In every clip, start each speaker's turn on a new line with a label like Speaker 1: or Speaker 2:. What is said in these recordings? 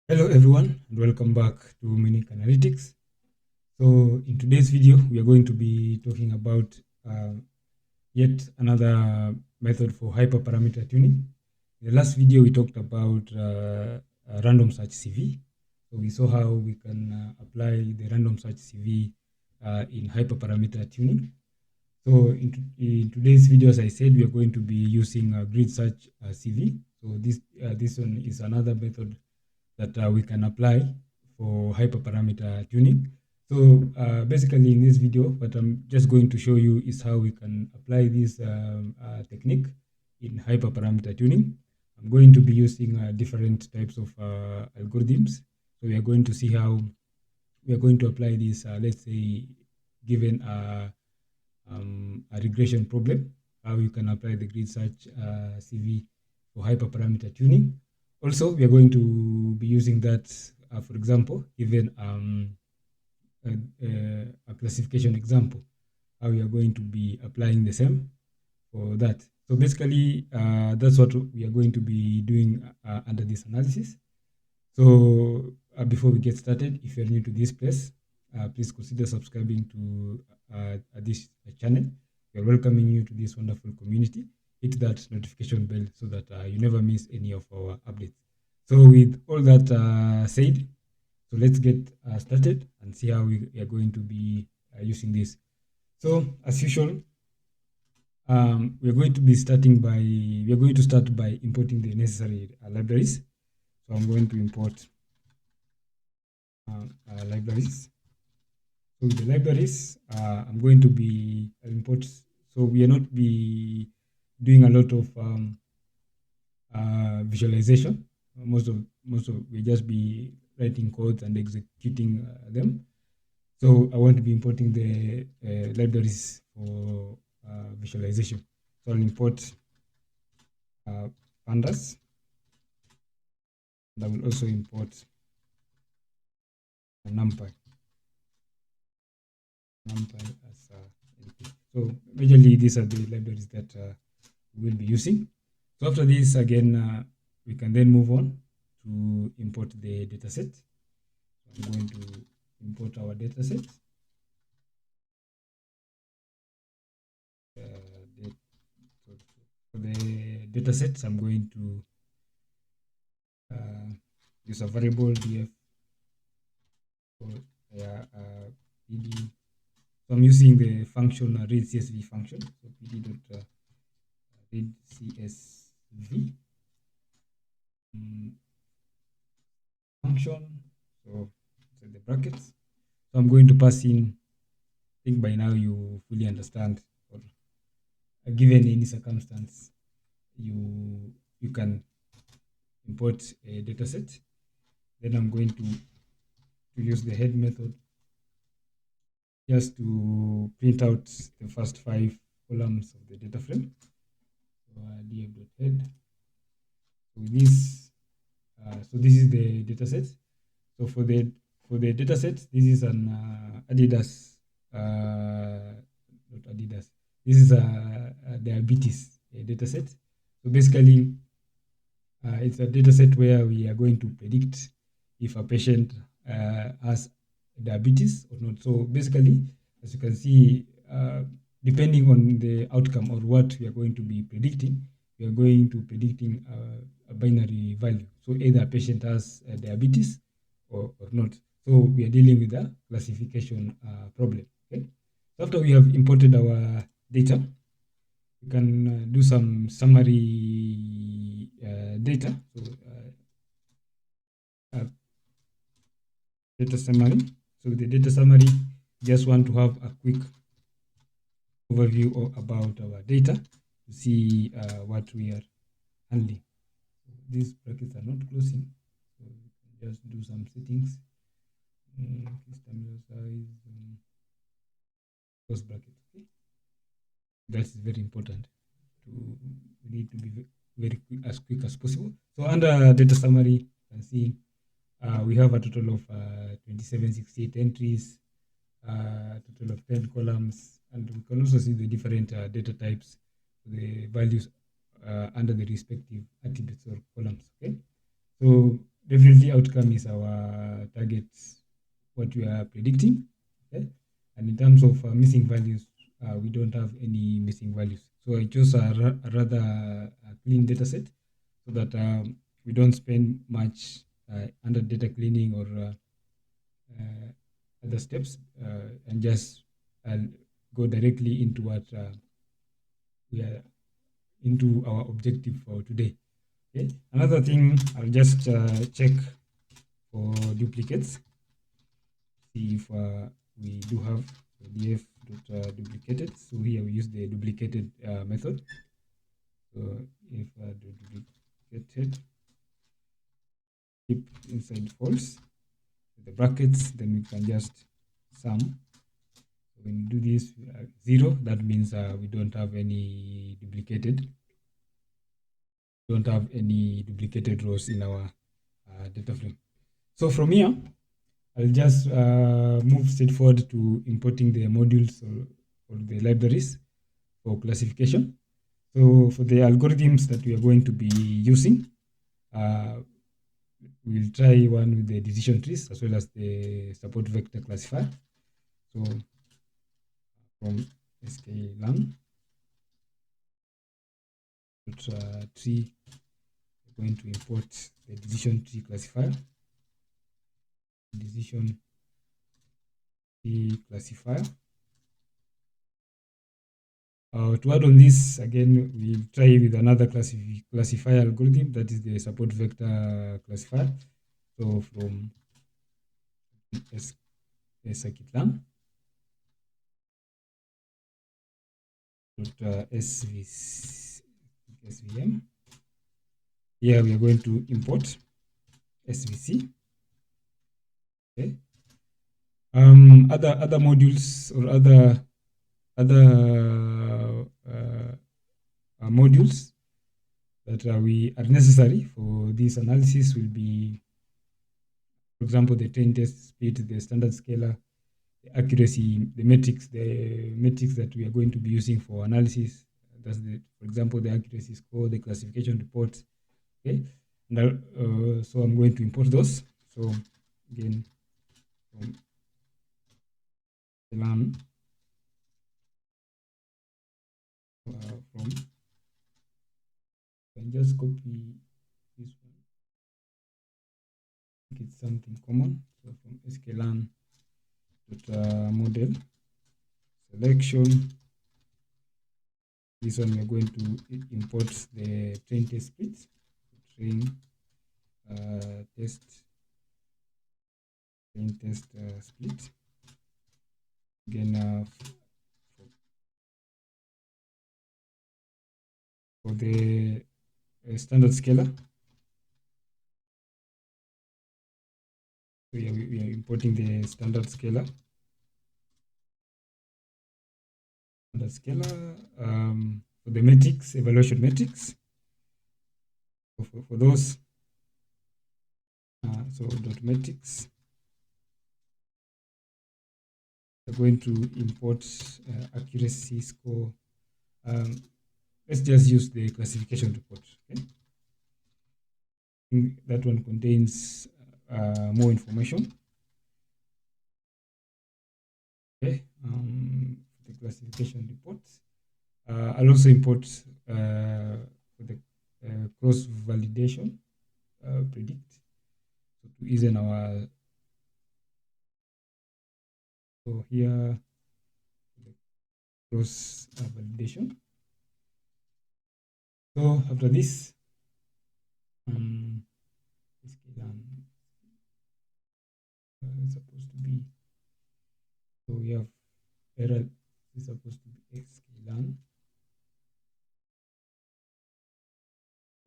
Speaker 1: Hello everyone and welcome back to Minic Analytics. So in today's video, we are going to be talking about yet another method for hyperparameter tuning. In the last video, we talked about random search CV. So we saw how we can apply the random search CV in hyperparameter tuning. So in today's video, as I said, we are going to be using GridSearchCV. So this one is another method that we can apply for hyperparameter tuning. So basically in this video, what I'm just going to show you is how we can apply this technique in hyperparameter tuning. I'm going to be using different types of algorithms. So we are going to see how we are going to apply this, let's say, given a regression problem, how you can apply the GridSearchCV for hyperparameter tuning. Also, we are going to be using that, for example, given a classification example, how we are going to be applying the same for that. So basically, that's what we are going to be doing under this analysis. So before we get started, if you're new to this place, please consider subscribing to this channel. We're welcoming you to this wonderful community. Hit that notification bell so that you never miss any of our updates. So with all that said, so let's get started and see how we are going to be using this. So as usual, we're going to start by importing the necessary libraries. So I'm going to import libraries. So with the libraries, I'm going to be import. So we are not be doing a lot of visualization. Most of we just be writing codes and executing them. So I want to be importing the libraries for visualization. So I'll import pandas. And I will also import NumPy as LP. So majorly these are the libraries that we'll be using. So after this, again, we can then move on to import the dataset. So I'm going to import our dataset. For the datasets, I'm going to use a variable df for pd. So I'm using the function readCSV function. So pd.readCSV function. So inside the brackets. So I'm going to pass in. I think by now you fully understand, or given any circumstance, you can import a dataset. Then I'm going to use the head method just to print out the first 5 columns of the data frame. So df.head. So this is the dataset. So for the dataset, this is an Adidas. Not Adidas. This is a diabetes dataset. So basically, it's a dataset where we are going to predict if a patient has diabetes or not. So basically, as you can see, depending on the outcome or what we are going to be predicting, we are going to predicting a binary value. So either a patient has diabetes or not. So we are dealing with a classification problem. Okay. So after we have imported our data, we can do some summary data. So data summary. So the data summary, just want to have a quick overview about our data to see what we are handling. So these brackets are not closing, so we can just do some settings. Terminal size, close bracket. Okay, that's very important. We need to be very quick as possible. So under data summary, you can see we have a total of 2768 entries, total of 10 columns, and we can also see the different data types, the values under the respective attributes or columns. Okay, so definitely outcome is our target, what we are predicting. Okay, and in terms of missing values, we don't have any missing values. So I chose a rather clean data set so that we don't spend much under data cleaning or other steps, and just go directly into what we are into our objective for today. Okay. Another thing, I'll just check for duplicates. See if we do have df.duplicated. So here we use the duplicated method. So if duplicated, keep inside false, the brackets, then we can just sum. So when you do this 0, that means we don't have any duplicated rows in our data frame. So from here, I'll just move straight forward to importing the modules or the libraries for classification. So for the algorithms that we are going to be using, we'll try one with the decision trees as well as the support vector classifier. So from scikit-learn tree, we're going to import the decision tree classifier. Decision tree classifier. To add on this, again, we'll try with another classifier algorithm, that is the support vector classifier. So from scikit-learn svm. Here we are going to import svc. Okay. Other modules or other modules that we are necessary for this analysis will be, for example, the train test split, the standard scalar, the accuracy, the metrics that we are going to be using for analysis. That's for example, the accuracy score, the classification report. Okay, and so I'm going to import those. So again, from learn from, I can just copy this one. I think it's something common. So from sklearn model selection, this one we're going to import the train test split, train test split. Again, for the standard scalar, so we are importing the standard scalar. For the metrics, evaluation metrics. So for those, so dot metrics, we're going to import accuracy score. Let's just use the classification report. Okay, that one contains more information. Okay, the classification reports. I'll also import for the cross validation predict, so to ease in our. So here, the cross validation. So after this, it's supposed to be. So we have error is supposed to be sklearn.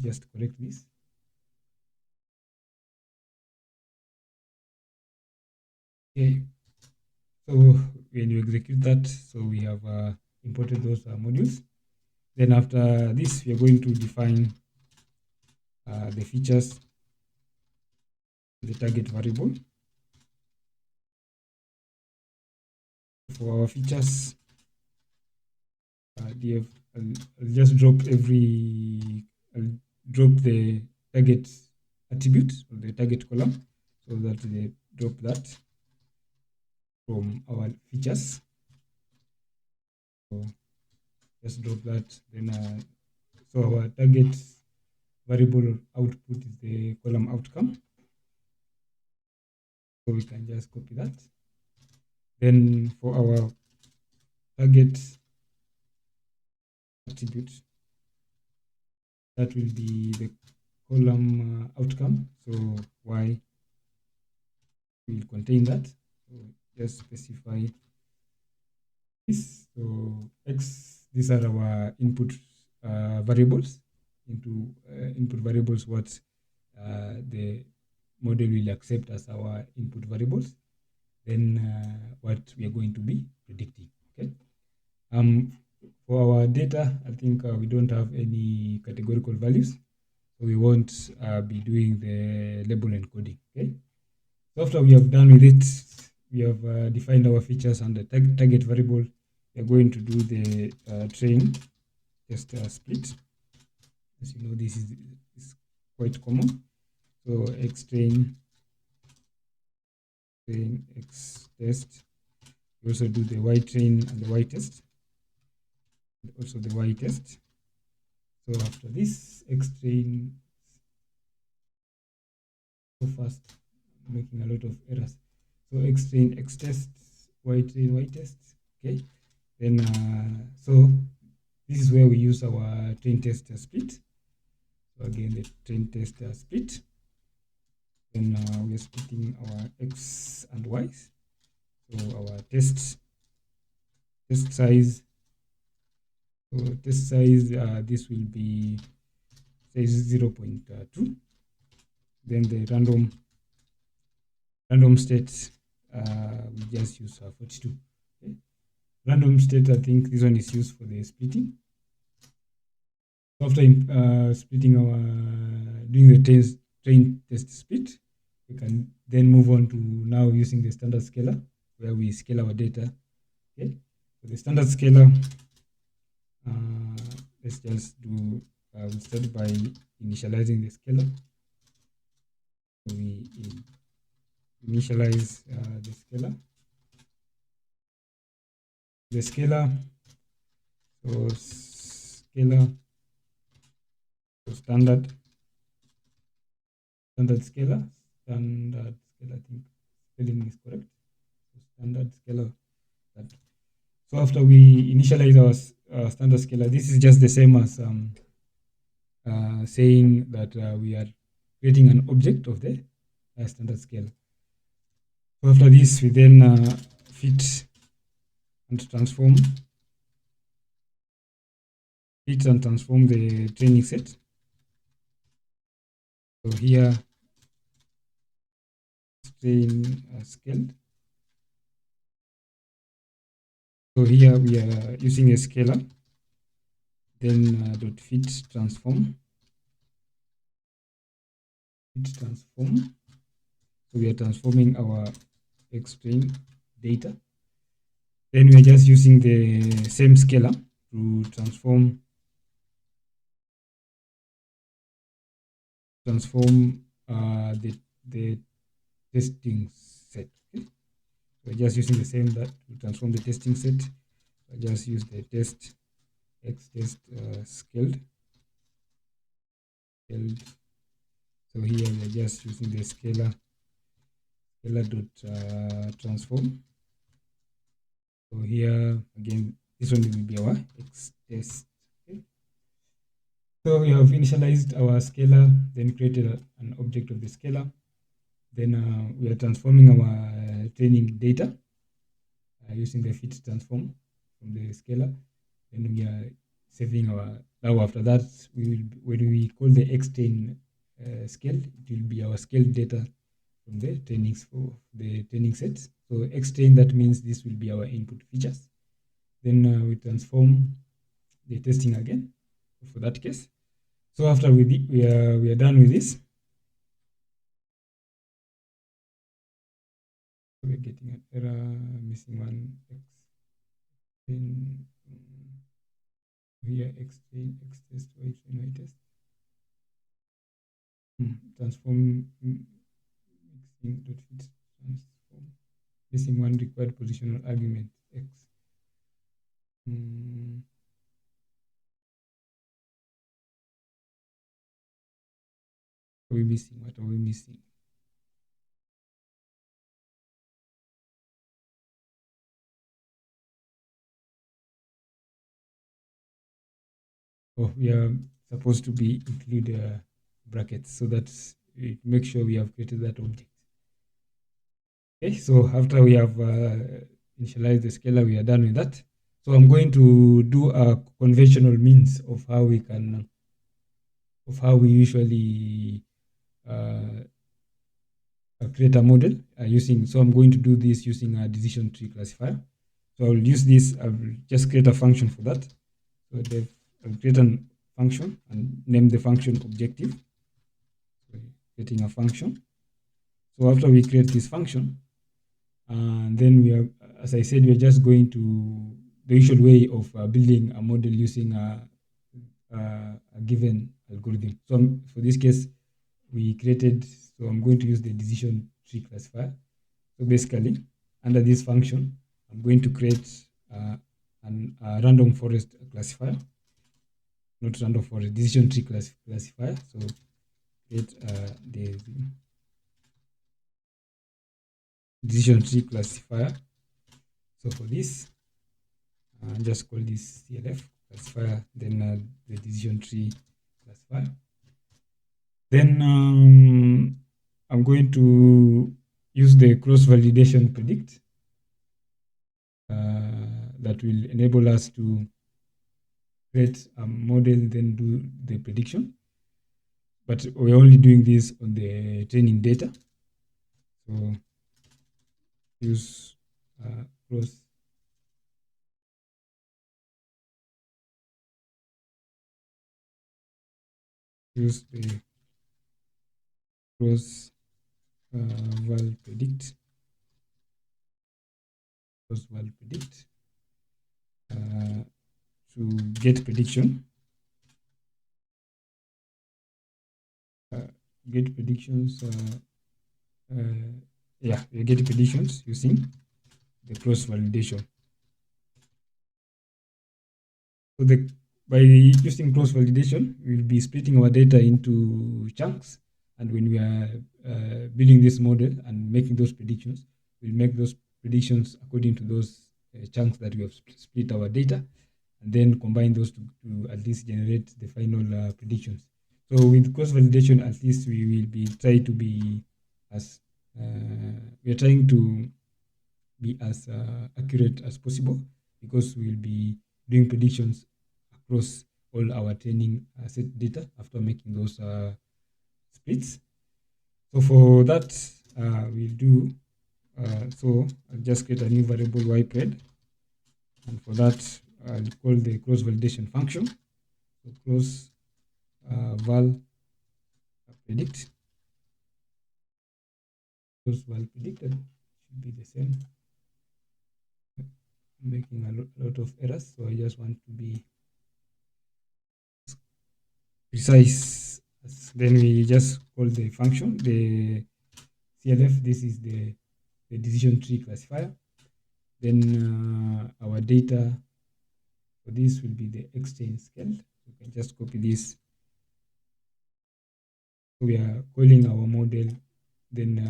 Speaker 1: Just correct this. Okay. So when you execute that, so we have imported those modules. Then after this, we are going to define the features, the target variable. For our features, I'll just drop the target attribute or the target column, so that they drop that from our features. So just drop that. Then so our target variable output is the column outcome. So we can just copy that. Then for our target attribute, that will be the column outcome. So y will contain that. So just specify this. So x, these are our input variables. Into input variables, what the model will accept as our input variables. Then what we are going to be predicting. Okay. For our data, I think we don't have any categorical values, so we won't be doing the label encoding. Okay. So after we have done with it, we have defined our features and the target variable. We are going to do the train test split. As you know, this is quite common. So x train x test. We also do the y train and the y test, and also the y test. So after this, x train, so fast, I'm making a lot of errors. So x train x test, y train y test. Okay. Then so this is where we use our train test split. So again, the train test split. Then we are splitting our x and y's. So our test size. So test size, this will be say 0.2. Then the random state, we just use 42. Okay. Random state, I think this one is used for the splitting. So after splitting doing the train test split, we can then move on to now using the standard scaler, where we scale our data. Okay, so the standard scaler, let's just do, we'll start by initializing the scaler. So we initialize the scaler. So scalar, so standard scalar, I think spelling is correct. So standard scalar. So after we initialize our standard scalar, this is just the same as saying that we are creating an object of the standard scale. So after this, we then fit and transform the training set. So here, train scaled. So here we are using a scalar. Then dot fit transform. So we are transforming our x train data. Then we are just using the same scalar to transform the testing set. Okay? We're just using the same that to transform the testing set. I just use the test x test scaled. So here we are just using the scalar dot transform. So here again, this one will be our x test. Okay. So we have initialized our scalar, then created an object of the scalar. Then we are transforming our training data using the fit transform from the scalar. Then we are saving our, now after that, when we call the x train scale, it will be our scaled data from the trainings for the training sets. So x train, that means this will be our input features. Then we transform the testing again for that case. So after we are done with this, we're getting an error, missing one x train. Here x train, x test, y train, y test. transform mixing dot fit transform missing one required positional argument x. What are we missing? What are we missing? Oh, we are supposed to be include brackets so that it makes sure we have created that object. Okay, so after we have initialized the scalar, we are done with that. So I'm going to do a conventional means of how we can, of how we usually create a model using, so I'm going to do this using a decision tree classifier. So I'll use this, I'll just create a function for that. So I'll create a function and name the function objective. So creating a function. So after we create this function, and then we are, as I said, we're just going to the usual way of building a model using a given algorithm. So for this case, we created, so I'm going to use the decision tree classifier. So basically, under this function, I'm going to create a random forest classifier, not random forest, decision tree classifier. So create the decision tree classifier. So for this, just call this CLF classifier, then the decision tree classifier. Then I'm going to use the cross-validation predict that will enable us to create a model, then do the prediction. But we're only doing this on the training data. So use cross use the cross val predict to get prediction. Get predictions. Yeah, we get predictions using the cross validation. So by using cross validation, we'll be splitting our data into chunks, and when we are building this model and making those predictions, we'll make those predictions according to those chunks that we have split our data, and then combine those to at least generate the final predictions. So with cross validation, at least we will be trying to be as we are trying to be as accurate as possible, because we'll be doing predictions across all our training set data after making those splits. So for that, we'll do, so I'll just create a new variable ypred, and for that, I'll call the cross validation function. So cross val predict, cross val predicted should be the same. I'm making a lot of errors, so I just want to be precise. Then we just call the function, the CLF. This is the decision tree classifier. Then our data for this will be the exchange scale. You can just copy this. So we are calling our model, then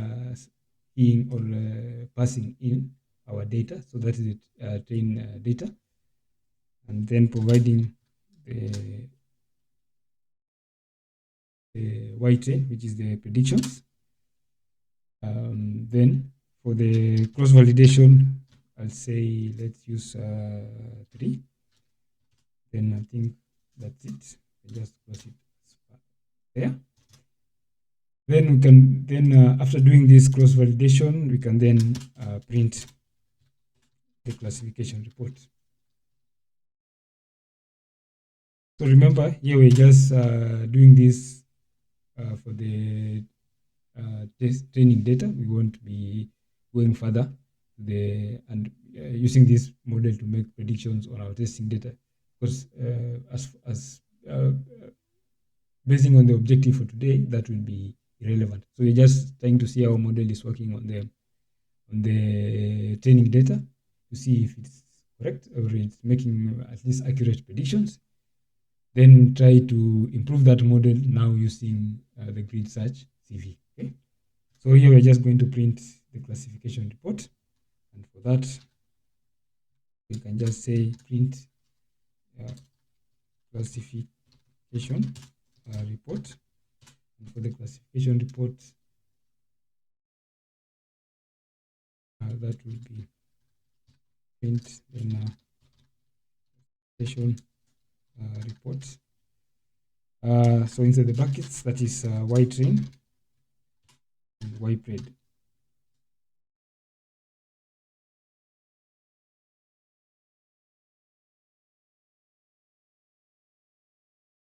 Speaker 1: in or passing in our data. So that is the train data, and then providing the Y train, which is the predictions. Then for the cross validation, I'll say let's use 3. Then I think that's it. I just close it there. Then we can after doing this cross validation, we can then print the classification report. So remember, here we're just doing this for the test training data. We won't be going further and using this model to make predictions on our testing data, because basing on the objective for today, that will be irrelevant. So we're just trying to see how our model is working on the training data to see if it's correct or it's making at least accurate predictions. Then try to improve that model now using the GridSearchCV. Okay. So here we're just going to print the classification report, and for that we can just say print classification report, and for the classification report that will be print then classification report. So inside the brackets, that is y train and y pred.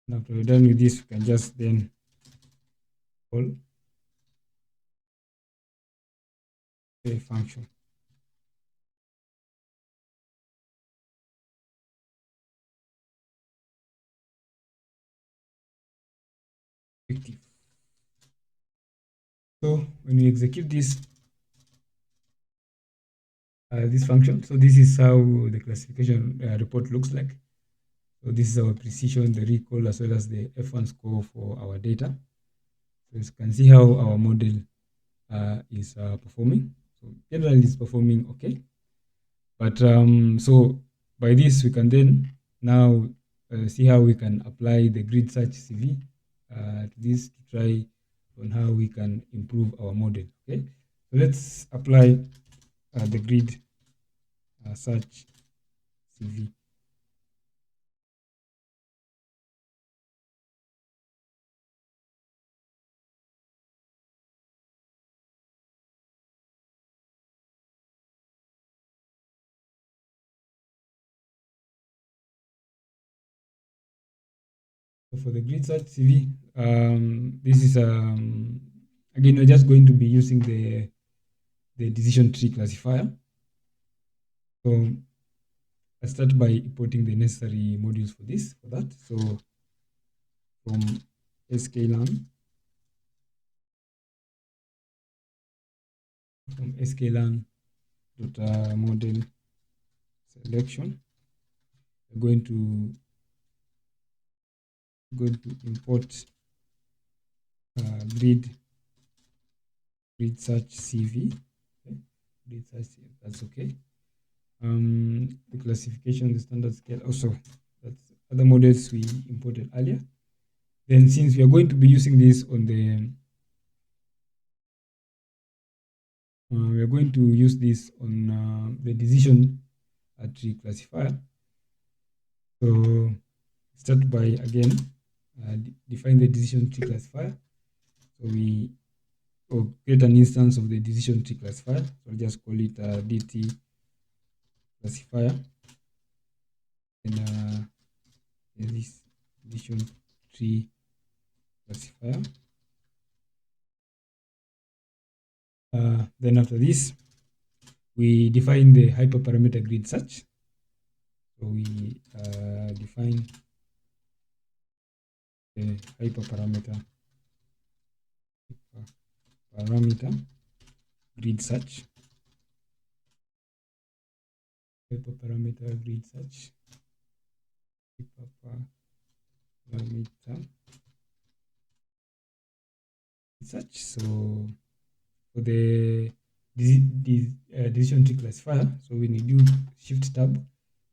Speaker 1: And after we're done with this, we can just then call a function. Effective. So when we execute this function, so this is how the classification report looks like. So this is our precision, the recall, as well as the F1 score for our data. So you can see how our model is performing. So generally it's performing okay. But so by this we can then now see how we can apply the GridSearchCV to this to try on how we can improve our model. Okay, so let's apply the GridSearchCV. So for the GridSearchCV, this is again we're just going to be using the decision tree classifier. So I start by importing the necessary modules for this. For that, so from scikit-learn, model selection, we're going to import GridSearchCV. Okay, GridSearch, that's okay. The classification, the standard scale, also that's other models we imported earlier. Then since we are going to be using this on the we are going to use this on the decision tree classifier. So start by again define the decision tree classifier. So we create an instance of the decision tree classifier. So I'll just call it DT classifier, and this decision tree classifier. Then after this, we define the hyperparameter grid search. So we define the hyperparameter grid search. Hyperparameter grid search. So for the decision tree classifier, so when you do shift tab,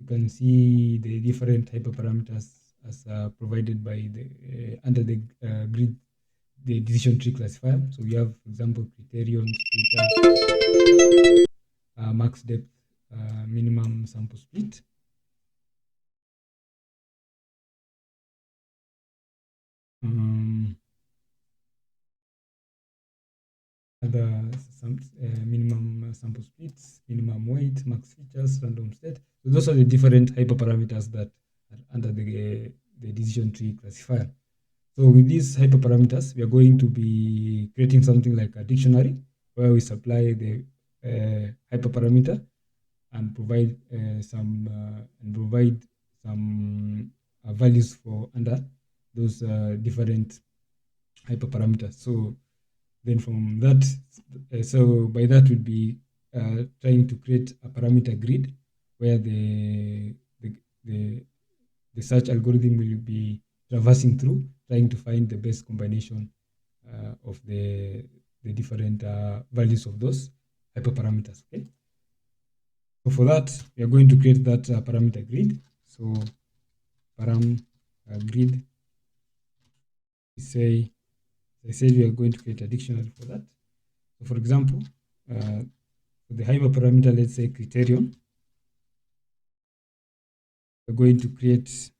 Speaker 1: you can see the different hyperparameters as provided by the under the grid, the decision tree classifier. So we have, for example, criterion, max depth, minimum sample split. Other minimum sample splits, minimum weight, max features, random state. So those are the different hyperparameters that are under the decision tree classifier. So with these hyperparameters, we are going to be creating something like a dictionary where we supply the hyperparameter and provide some values for under those different hyperparameters. So then from that, so by that we'll be trying to create a parameter grid where the search algorithm will be traversing through, trying to find the best combination of the different values of those hyperparameters. Okay. So for that, we are going to create that parameter grid. So param grid. We say, as I said, we are going to create a dictionary for that. So for example, for the hyperparameter, let's say criterion, we're going to create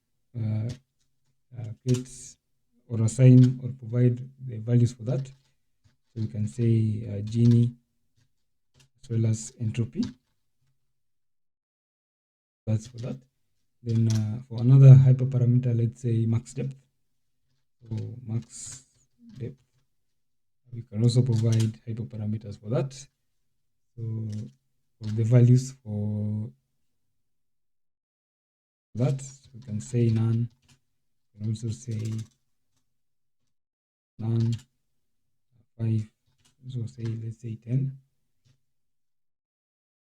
Speaker 1: or assign or provide the values for that. So we can say Gini as well as entropy. That's for that. Then for another hyperparameter, let's say max depth. So max depth. We can also provide hyperparameters for that. So for the values for that, we can say none. We can also say none 5. So say, let's say 10.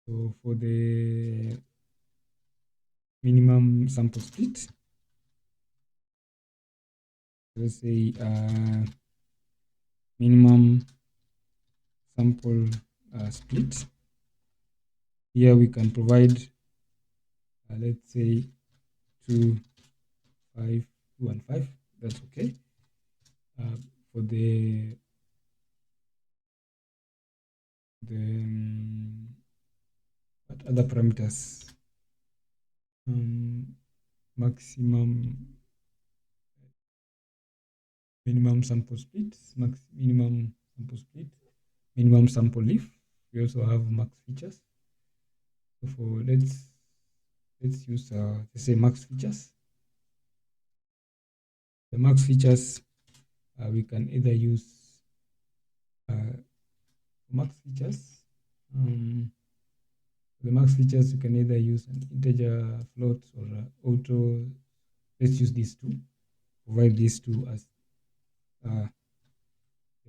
Speaker 1: So for the minimum sample split, let's say minimum sample split. Here we can provide, let's say 2, 5, 2, and 5. That's okay. For the what other parameters? Maximum, minimum sample split, minimum sample split, minimum sample leaf. We also have max features. So for let's use let's say max features. The max features we can either use max features. The max features you can either use an integer, float, or auto. Let's use these two. Provide these two as the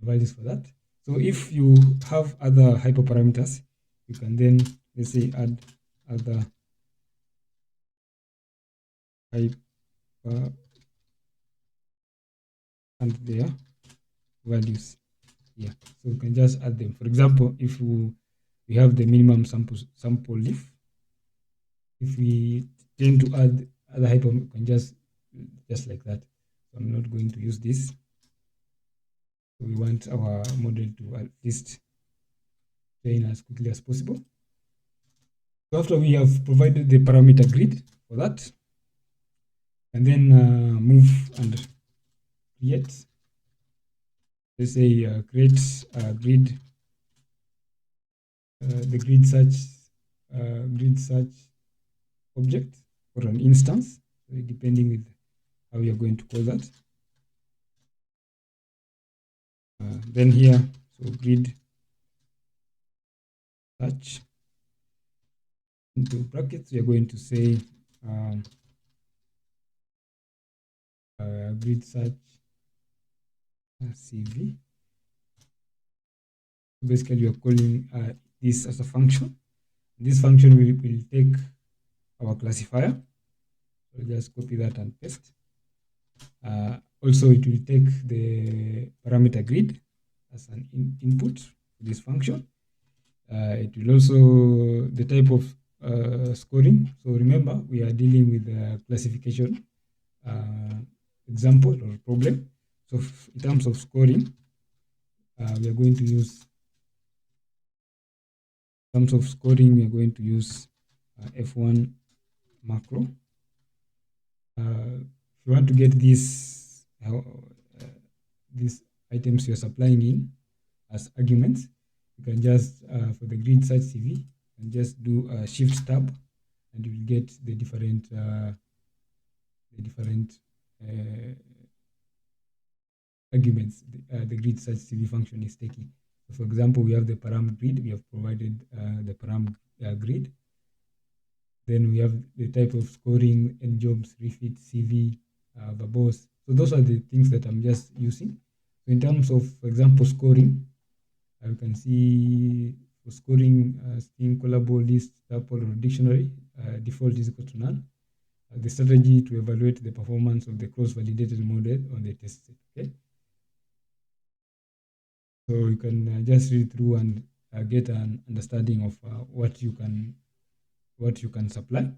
Speaker 1: values for that. So if you have other hyperparameters, you can then, let's say, add other hyper and their values here. So we can just add them. For example, if we have the minimum sample leaf, if we tend to add other hyper, we can just like that. So I'm not going to use this. So we want our model to at least train as quickly as possible. So after we have provided the parameter grid for that, and then move and create, let's say create grid, the grid search object or an instance, depending with how you're going to call that. Then here, so grid search into brackets, we are going to say grid search CV. Basically, we are calling this as a function. This function will take our classifier. So just copy that and paste. Also, it will take the parameter grid as an input to this function. It will also, the type of scoring. So remember, we are dealing with the classification example or problem. So in terms of scoring, we are going to use, in terms of scoring, we are going to use F1 macro. If you want to get these items you're supplying in as arguments, you can just, for the GridSearchCV, and just do a shift tab, and you will get the different arguments the GridSearchCV function is taking. So for example, we have the param grid. We have provided the param grid. Then we have the type of scoring, njobs, refit, CV, verbose. So those are the things that I'm just using. So in terms of, for example, scoring, you can see for scoring string, collabo, list, tuple, or dictionary, default is equal to none. The strategy to evaluate the performance of the cross-validated model on the test set. Okay, so you can just read through and get an understanding of what you can supply.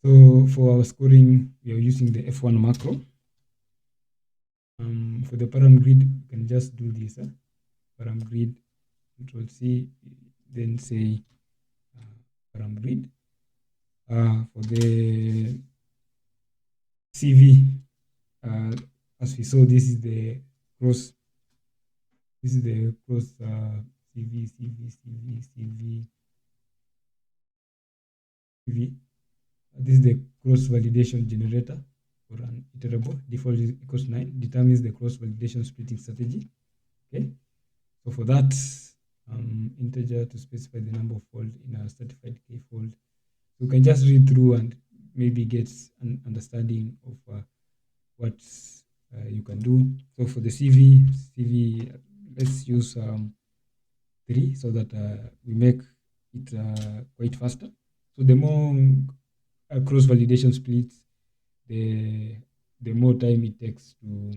Speaker 1: So for our scoring, we are using the F1 macro. For the param grid, you can just do this. Param grid, Control C, then say param grid. For the CV, as we saw, this is the cross. This is the cross CV, CV, CV, CV, CV. This is the cross validation generator for an iterable. Default is equals 9, determines the cross validation splitting strategy. Okay, so for that, integer to specify the number of fold in a certified key fold. So you can just read through and maybe get an understanding of what you can do. So for the CV, let's use 3 so that we make it quite faster. So the more cross validation splits, the more time it takes to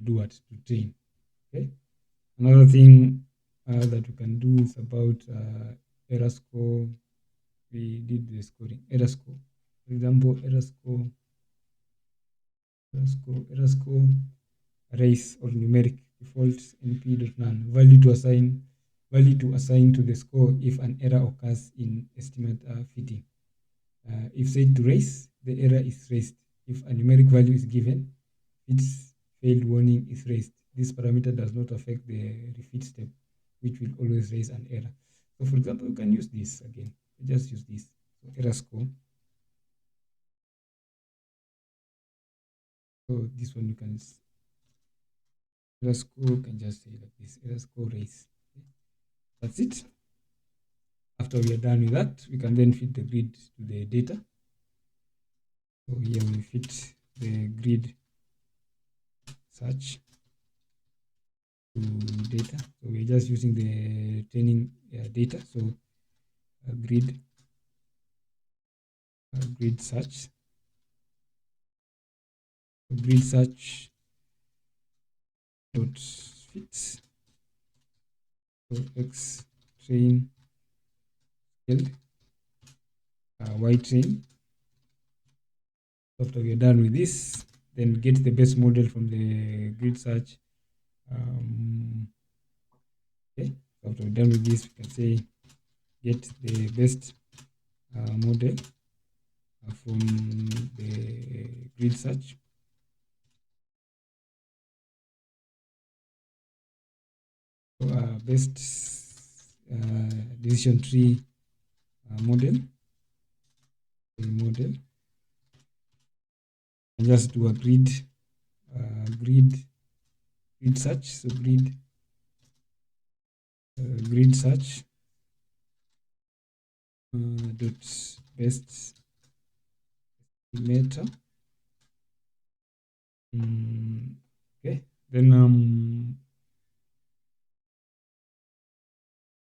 Speaker 1: do what, to train. Okay. Another thing that we can do is about error score. We did the scoring error score. For example, error score, race or numeric default np.none value to assign to the score if an error occurs in estimate fitting. If set to race, the error is raised. If a numeric value is given, its failed warning is raised. This parameter does not affect the refit step, which will always raise an error. So for example, you can use this again. Just use this. So error score. So this one you can error score can just say like this, error score raise. Okay. That's it. After we are done with that, we can then fit the grid to the data. So here we fit the grid search to data. So we're just using the training data. So grid search. So grid search dot fit. So x train scaled y train. After we are done with this, then get the best model from the grid search. Okay, after we're done with this, we can say get the best model from the grid search. So best decision tree model. And just do a grid search. So grid search dot best estimator. Okay, then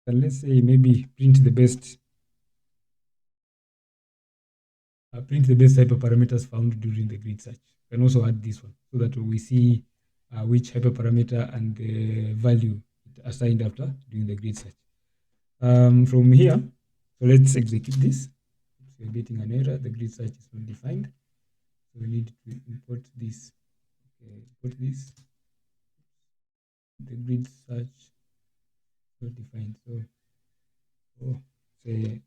Speaker 1: let's say maybe print the best hyperparameters found during the grid search. You can also add this one so that we see which hyperparameter and the value it assigned after doing the grid search. From here, so let's execute this. So we're getting an error. The grid search is not defined. So we need to import this. Okay, import this. The grid search not defined. So say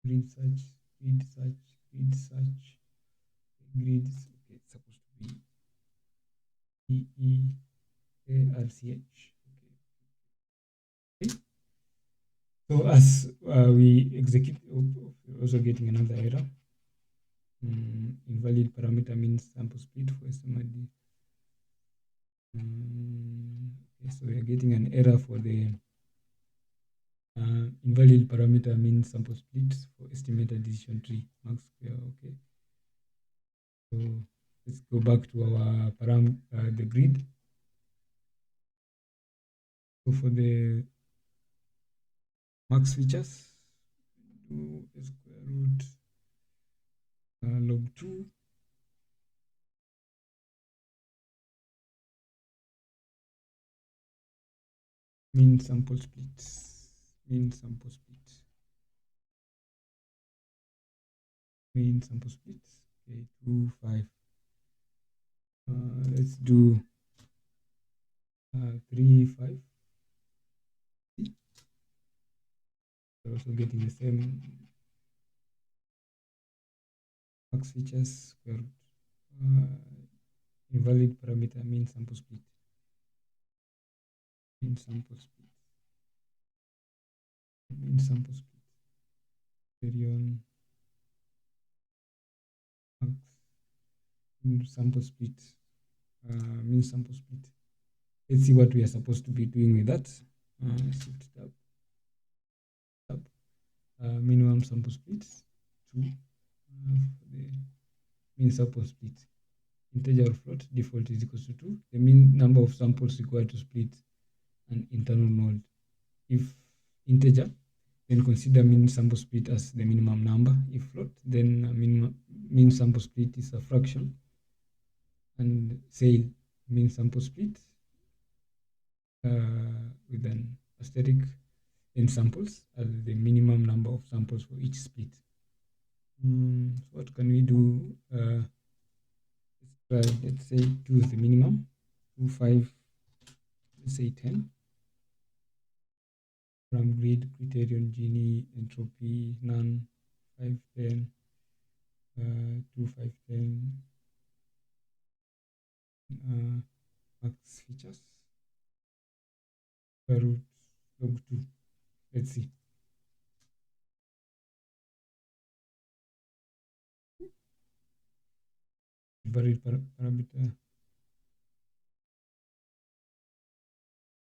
Speaker 1: grid search. Grids. Okay, it's supposed to be EEARCH. Okay. So as we execute, we're also getting another error. Invalid parameter means sample split for SMID. Okay, so we are getting an error for the invalid parameter mean sample split for estimated decision tree max square. Okay, so let's go back to our the grid. So for the max features, do a square root log 2 mean sample split, mean sample split, mean sample split. Okay, 2 5. Let's do 3 5. We're also getting the same max features square root. Invalid parameter mean sample split, mean sample split, mean sample split, period max mean sample split, mean sample split. Let's see what we are supposed to be doing with that. Shift tab, minimum sample split 2 for the mean sample split. Integer or float, default is equals to 2. The mean number of samples required to split an internal node. If integer, then consider mean sample split as the minimum number. If float, then mean sample split is a fraction. And say mean sample split with an asterisk n samples as the minimum number of samples for each split. What can we do? Let's say 2 is the minimum, 2 5, let's say 10. From grid, criterion, Gini, entropy, none, 5 10, 2 5 10, max features, square root log 2. Let's see. Valid parameter.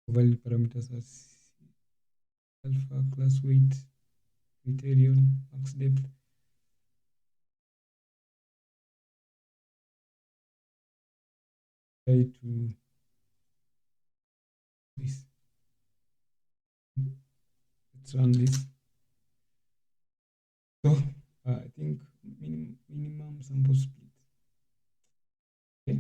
Speaker 1: Valid parameters as alpha, class weight, criterion, max depth. Try to this. Let's run this. So I think minimum sample split. Okay.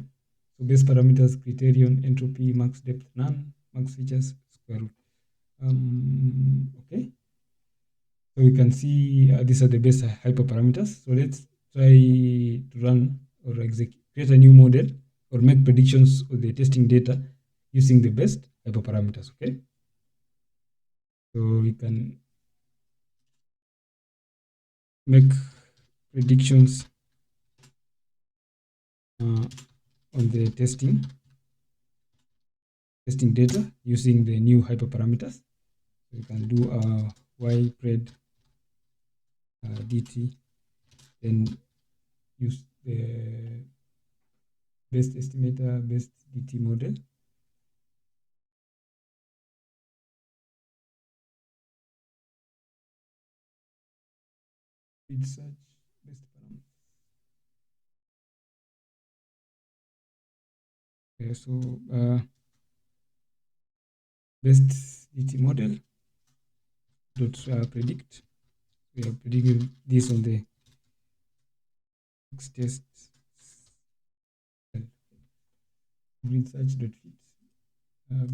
Speaker 1: So base parameters, criterion, entropy, max depth, none, max features, square root. Okay. So we can see these are the base hyperparameters. So let's try to run or create a new model or make predictions of the testing data using the best hyperparameters. Okay. So we can make predictions on the testing data using the new hyperparameters. So we can do y pred dt, then use the best estimator, best dt model. GridSearch best parameters. Okay, so best dt model dot predict. We are predicting this on the test GridSearch dot fit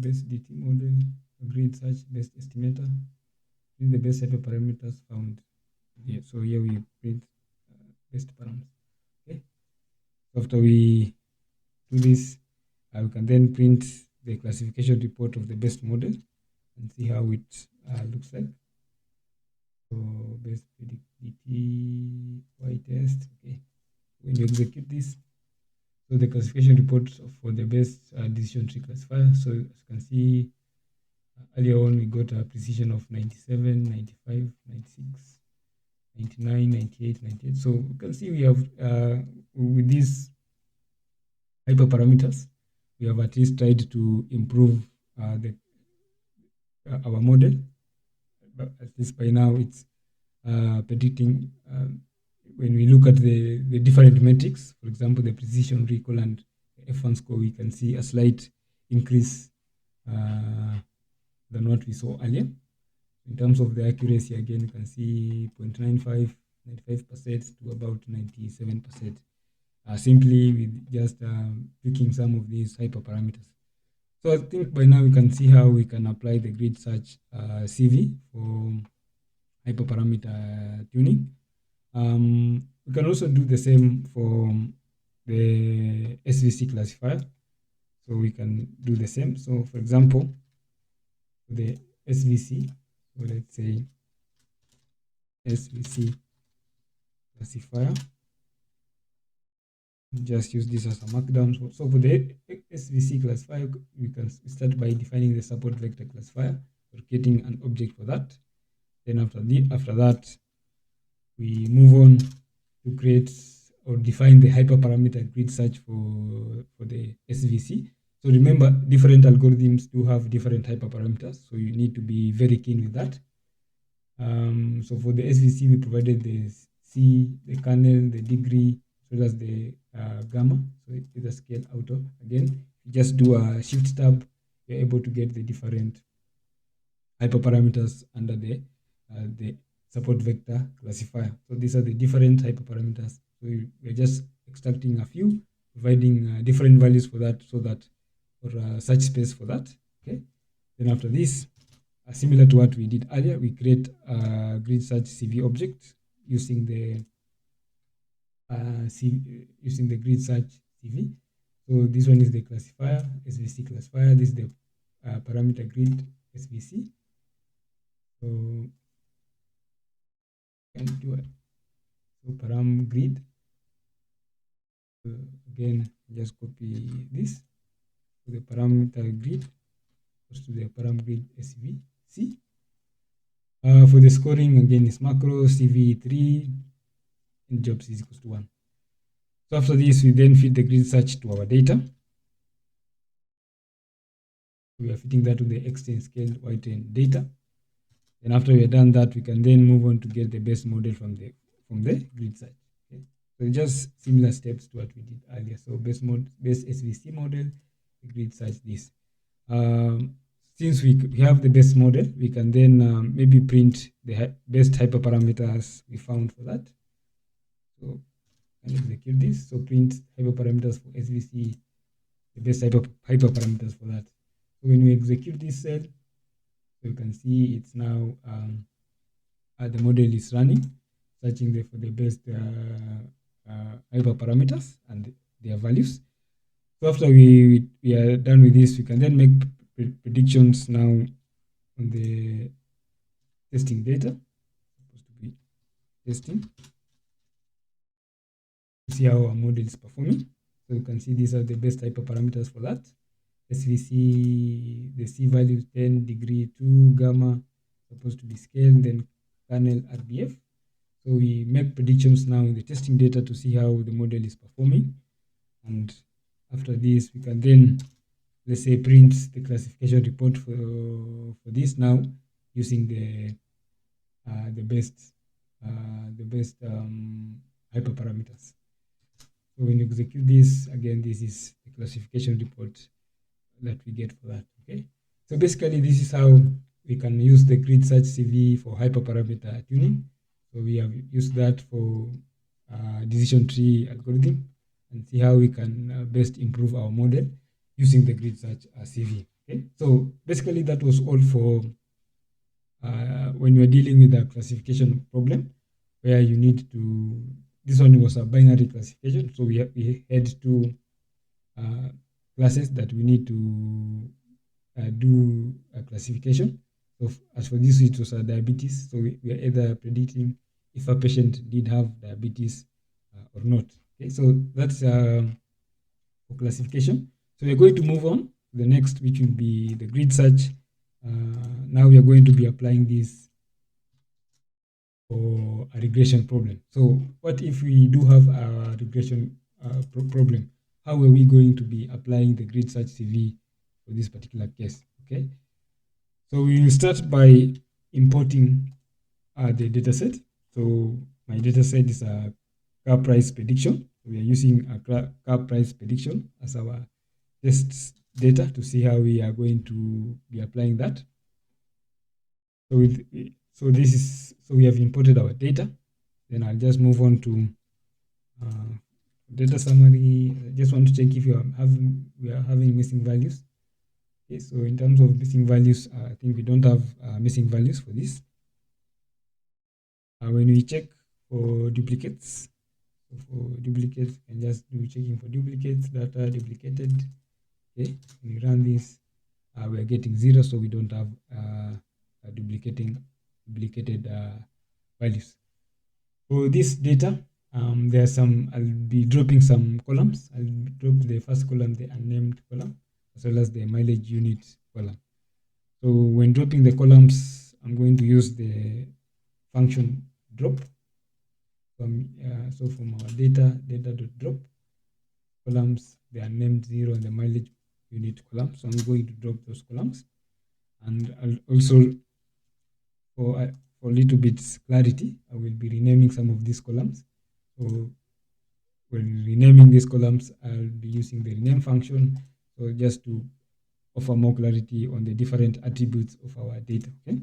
Speaker 1: best dt model GridSearch best estimator. This is the best set of parameters found here. So here we print best parameters. Okay. So after we do this, we can then print the classification report of the best model and see how it looks like. So best predict dt y test. Okay. When you execute this, so the classification report for the best decision tree classifier. So as you can see, earlier on we got a precision of 97, 95, 96, 99, 98, 98. So you can see we have with these hyperparameters, we have at least tried to improve our model at least by now it's predicting when we look at the different metrics, for example, the precision, recall, and F1 score, we can see a slight increase than what we saw earlier. In terms of the accuracy, again, you can see 0.95, 95% to about 97%, simply with just tweaking some of these hyperparameters. So I think by now we can see how we can apply the GridSearchCV for hyperparameter tuning. We can also do the same for the SVC classifier. So we can do the same. So for example, the SVC, so let's say SVC classifier, just use this as a markdown. So for the SVC classifier, we can start by defining the support vector classifier, or creating an object for that. Then after that, we move on to create or define the hyperparameter grid search for the SVC. So remember, different algorithms do have different hyperparameters, so you need to be very keen with that. So for the SVC, we provided the C, the kernel, the degree, as well as the gamma. So it's a scale auto. Again, you just do a shift tab, you're able to get the different hyperparameters under the support vector classifier. So these are the different hyperparameters. So we're just extracting a few, providing different values for that, so that for search space for that. Okay. Then after this, similar to what we did earlier, we create a GridSearchCV object using the GridSearchCV. So this one is the classifier, SVC classifier. This is the parameter grid SVC. So can do it. So param grid. Again, just copy this. So the parameter grid goes to the param grid SVC. For the scoring, again, is macro CV3 and jobs is equals to 1. So after this, we then feed the grid search to our data. We are feeding that to the X10 scale Y10 data. And after we have done that, we can then move on to get the best model from the grid search. Okay. So just similar steps to what we did earlier. So best SVC model, the grid search this. Since we have the best model, we can then maybe print the best hyperparameters we found for that. So and execute this. So print hyperparameters for SVC, the best hyperparameters for that. So when we execute this cell, so you can see it's now the model is running, searching for the best hyperparameters and their values. So after we are done with this, we can then make predictions now on the testing data. Supposed to be testing. See how our model is performing. So you can see these are the best hyperparameters for that. SVC, the C value 10, degree 2, gamma, supposed to be scale, then kernel RBF. So we make predictions now in the testing data to see how the model is performing. And after this, we can then, let's say, print the classification report for this now using the best hyperparameters. So when you execute this, again, this is the classification report that we get for that. Okay. So basically, this is how we can use the GridSearchCV for hyperparameter tuning. So we have used that for decision tree algorithm, and see how we can best improve our model using the GridSearchCV. Okay. So basically, that was all for when you are dealing with a classification problem where you need to. This one was a binary classification, so we had two classes that we need to do a classification. So as for this, it was a diabetes. So we are either predicting if a patient did have diabetes or not. Okay, so that's for classification. So we're going to move on to the next, which will be the grid search. Now we are going to be applying this for a regression problem. So what if we do have a regression problem? How are we going to be applying the GridSearchCV for this particular case? Okay. So we will start by importing the data set. So my data set is a car price prediction. We are using a car price prediction as our test data to see how we are going to be applying that. So we have imported our data. Then I'll just move on to data summary. I just want to check if we are having missing values. Okay, so in terms of missing values, I think we don't have missing values for this. When we check for duplicates, you can just do checking for duplicates, data duplicated. Okay, when we run this, we are getting 0, so we don't have duplicated values. For this data, there are some, I'll be dropping some columns. I'll drop the first column, the unnamed column, as well as the mileage unit column. So when dropping the columns, I'm going to use the function drop. So from our data.drop columns, they are named 0 and the mileage unit column. So I'm going to drop those columns. And I'll also, for a little bit clarity, I will be renaming some of these columns. So when renaming these columns, I'll be using the rename function. So just to offer more clarity on the different attributes of our data. Okay.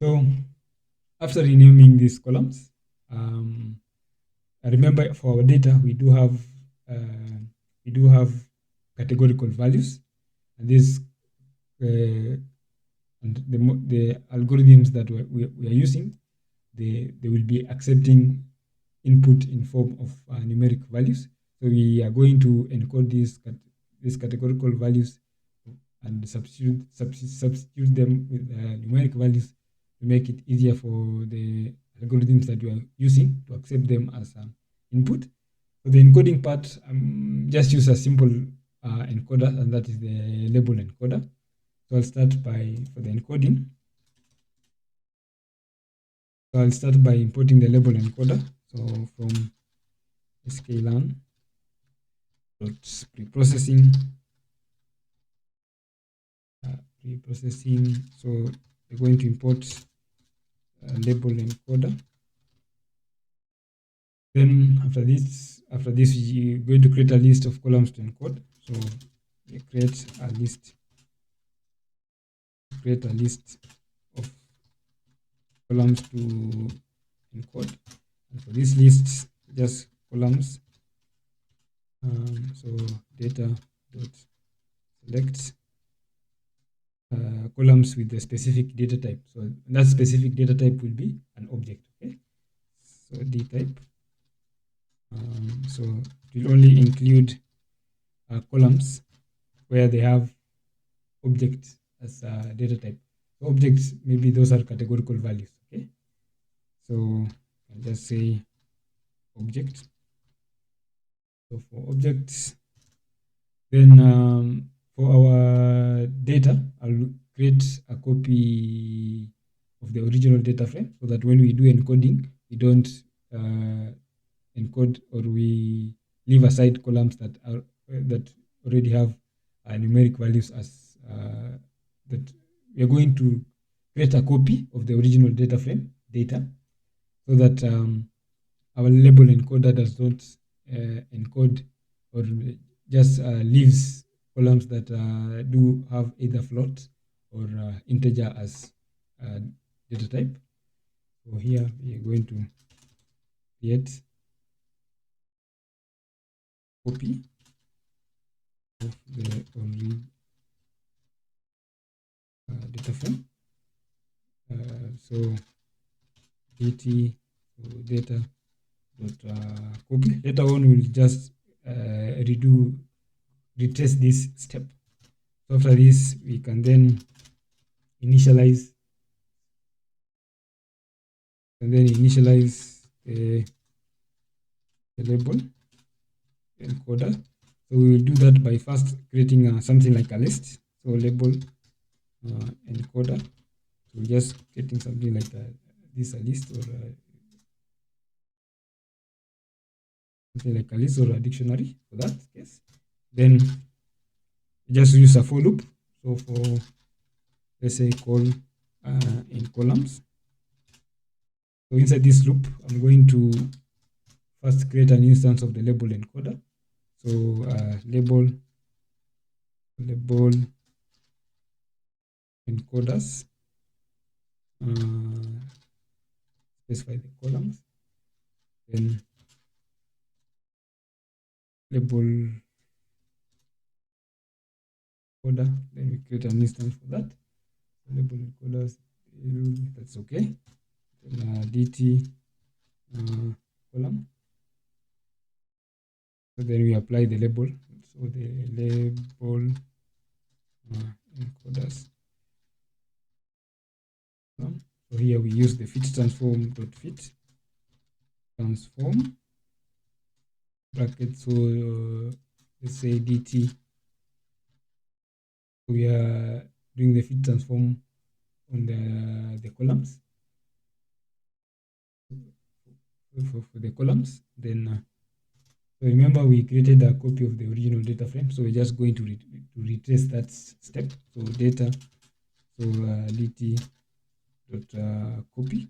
Speaker 1: So after renaming these columns, remember for our data we do have categorical values, and this and the algorithms that we are using, they will be accepting input in form of numeric values. So we are going to encode these categorical values and substitute them with numeric values to make it easier for the algorithms that you are using to accept them as input. For the encoding part, just use a simple encoder, and that is the label encoder. So I'll start for the encoding. So I'll start by importing the label encoder. So from scikit-learn preprocessing. So we're going to import label encoder. Then after this, you're going to create a list of columns to encode. So you create a list of columns to encode. And for this list, just columns. So data.select columns with the specific data type. So that specific data type will be an object. Okay. So D type. So it will only include columns where they have objects as a data type. So objects, maybe those are categorical values. Okay. So I'll just say object. So for objects, then for our data, I'll create a copy of the original data frame so that when we do encoding, we don't encode, or we leave aside columns that already have numeric values as that. We are going to create a copy of the original data frame data so that our label encoder does not encode or just leaves columns that do have either float or integer as data type. So here we are going to create copy of the only data frame. So data copy. Later on, we'll just retest this step. So after this, we can then initialize the label encoder. So we will do that by first creating something like a list. So label encoder. So just getting something like this, a list, or something like a list or a dictionary for that case. Then just use a for loop. So for, let's say, call in columns. So inside this loop, I'm going to first create an instance of the label encoder. So label encoders, specify the columns, then label encoder, then we create an instance for that. So label encoders, that's okay. Then dt column. So then we apply the label. So the label encoders. So here we use the fit transform dot fit transform bracket. So let's say dt. We are doing the fit transform on the columns. For the columns, then so remember we created a copy of the original data frame, so we're just going to retrace that step. So data, so dt dot copy,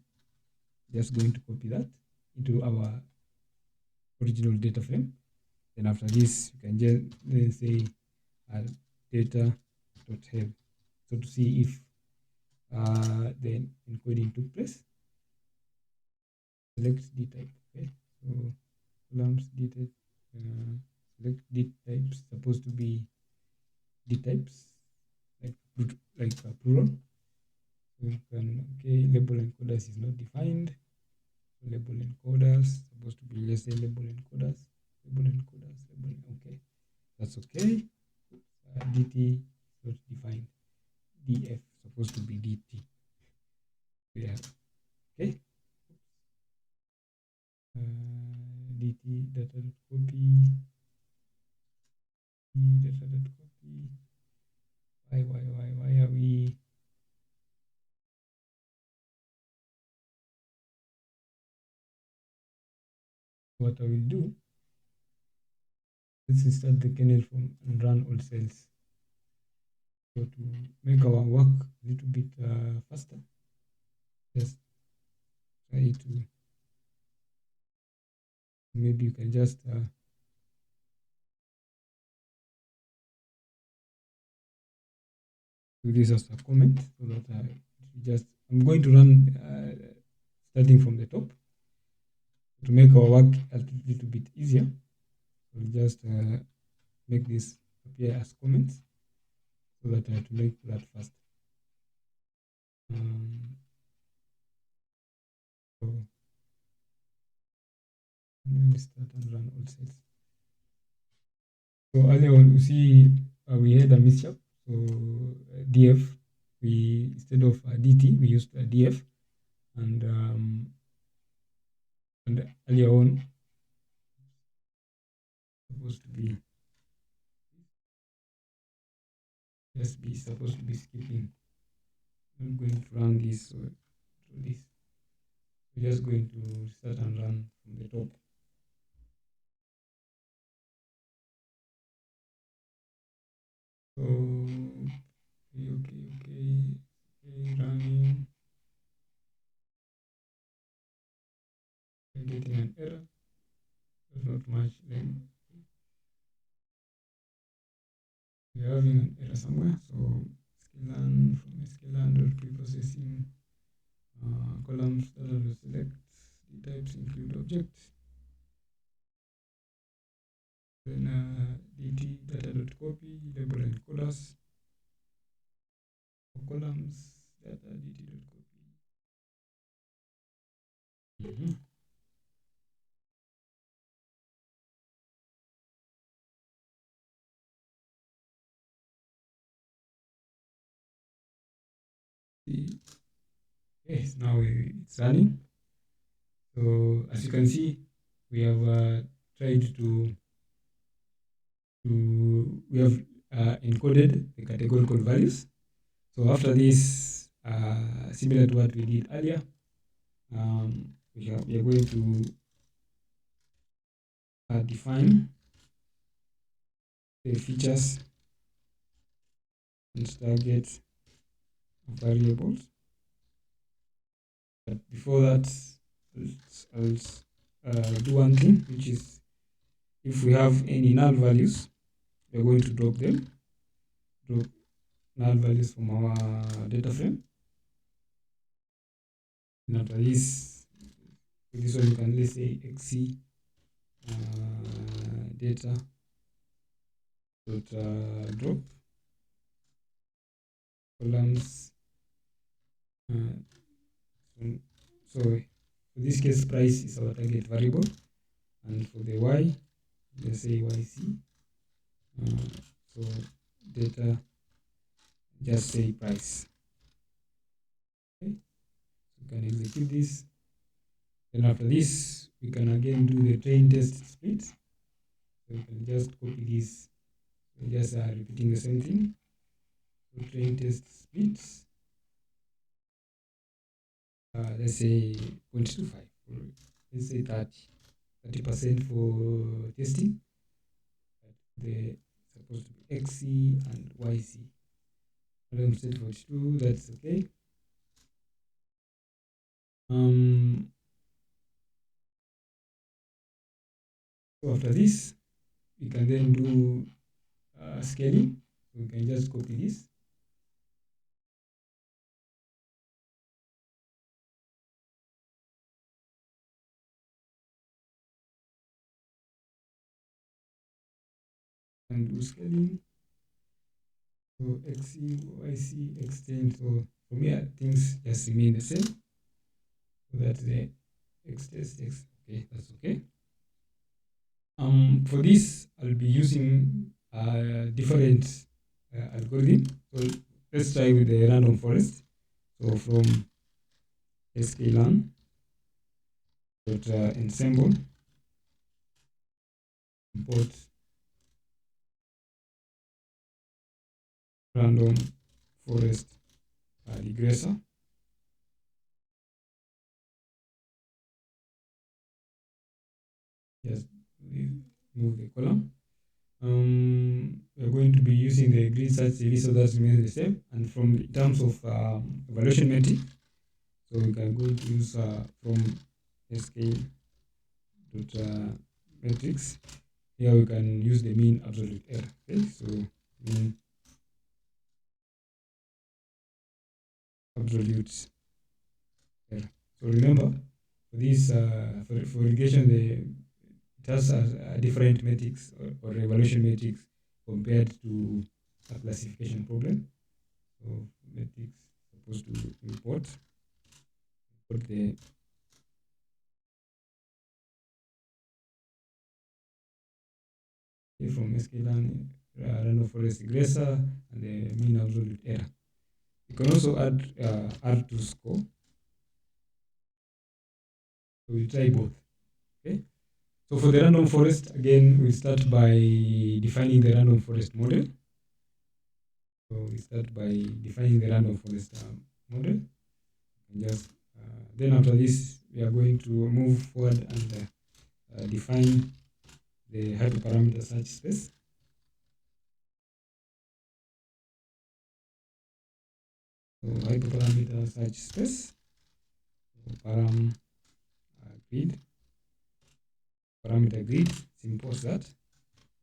Speaker 1: just going to copy that into our original data frame. Then after this, you can just say data dot have, so to see if the encoding took place. Select d type. Okay, so columns d type, select d types, supposed to be d types like plural. So you can, okay, label encoders is not defined. So label encoders supposed to be, let's say label encoders, okay, that's okay. dt not defined, df supposed to be dt. Yeah, okay. dt data copy, data copy. Why are we? What I will do, let's start the kernel from and run all cells. So to make our work a little bit faster, just try to, maybe you can just do this as a comment, so that I'm going to run starting from the top to make our work a little bit easier. We'll just make this appear as comments, so that to make that fast. So we'll start and run all cells. So earlier on, you see we had a mishap. So df, we instead of dt, we used df, and earlier on supposed to be supposed to be skipping. I'm going to run this through this. We're just going to start and run from the top. So okay, running. I'm getting an error. There's not much. Then we're having an error somewhere. So scikit-learn, from scikit-learn preprocessing columns that will select the types include objects. Then dt data.copy label encoders for columns data dt.copy. Yes, now it's running. So as you can see, we have tried to we have encoded the categorical values. So after this, similar to what we did earlier, we are going to define the features and target variables. But before that, I'll do one thing, which is if we have any null values, we're going to drop null values from our data frame. And after this, for this one, you can, let's say, xc data dot drop columns. So for this case, price is our target variable, and for the y, let's say yc. So data, just say price. Okay, so we can execute this. Then after this, we can again do the train test split. So we can just copy this. We just are repeating the same thing. So train test splits. Let's say 0.25, or let's say 30% for testing. The supposed to be xc and yc. Column set 42, that's okay. So after this, we can then do scaling. So we can just copy this. And do scaling. So xc, yc, extend. So from here, things just remain the same. So that's the x test x. Okay, that's okay. For this, I'll be using different algorithm. So let's try with the random forest. So from scikit-learn ensemble import random forest regressor. Just move the column. We're going to be using the GridSearchCV, so that remains the same. And from in terms of evaluation metric, so we can go to use from scale.metrics. Here we can use the mean absolute error. Okay, so mean absolute error. So remember, for this for regression, it has different metrics or evaluation metrics compared to a classification problem. So metrics supposed to import the from scikit-learn random forest regressor and the mean absolute error. You can also add R2 score. So we'll try both. Okay. So for the random forest, again, we start by defining the random forest model. So we start by defining the random forest model. And just then after this, we are going to move forward and define the hyperparameter search space. So hyperparameter search space, param grid, parameter grid, simple as that,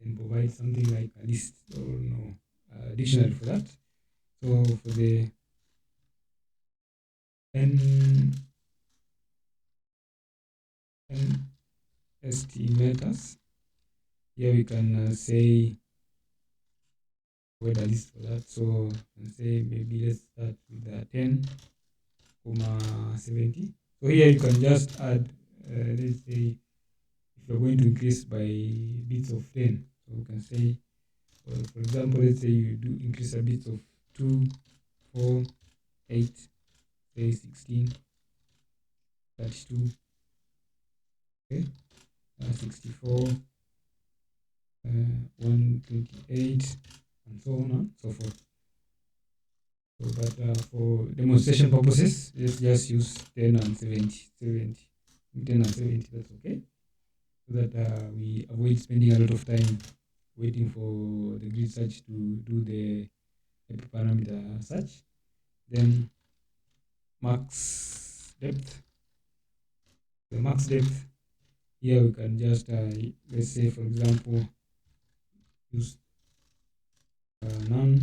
Speaker 1: and provide something like a list or dictionary for that. So for the n estimators, here we can say where the list for that. So and say maybe let's start with 10,70. So here you can just add, let's say, if you're going to increase by bits of 10. So we can say, for example, let's say you do increase a bit of 2, 4, 8, say 16, 32, okay, 64, 128, and so on and so forth. So, but for demonstration purposes, let's just use 10 and 70, 10 and 70, that's okay. So that we avoid spending a lot of time waiting for the grid search to do the hyperparameter search. Then max depth. The max depth here we can just let's say for example use none,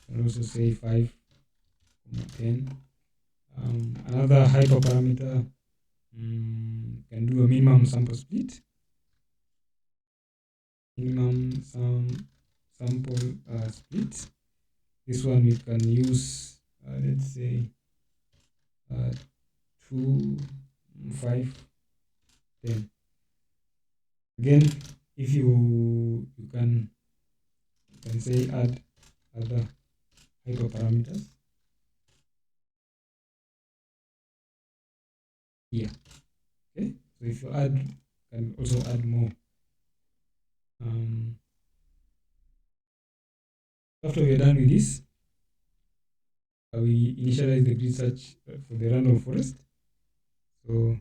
Speaker 1: and also say 5,10. Another hyperparameter can do a minimum sample split, sample split. This one we can use let's say 2, 5, 10. Again, if you can say add other hyperparameters here. Okay, so if you can also add more. After we are done with this, we initialize the grid search for the random forest. So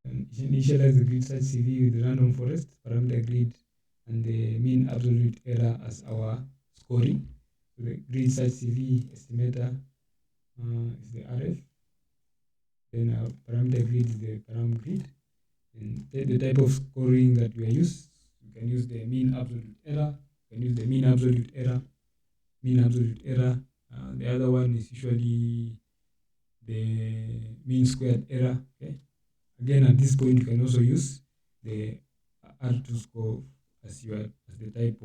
Speaker 1: initialize the GridSearchCV with the random forest, parameter grid, and the mean absolute error as our scoring. So the GridSearchCV estimator is the RF. Then our parameter grid is the param grid. And the type of scoring that we use, you can use the mean absolute error. You can use the mean absolute error. The other one is usually the mean squared error. Okay. Again, at this point, you can also use the R2 score as the type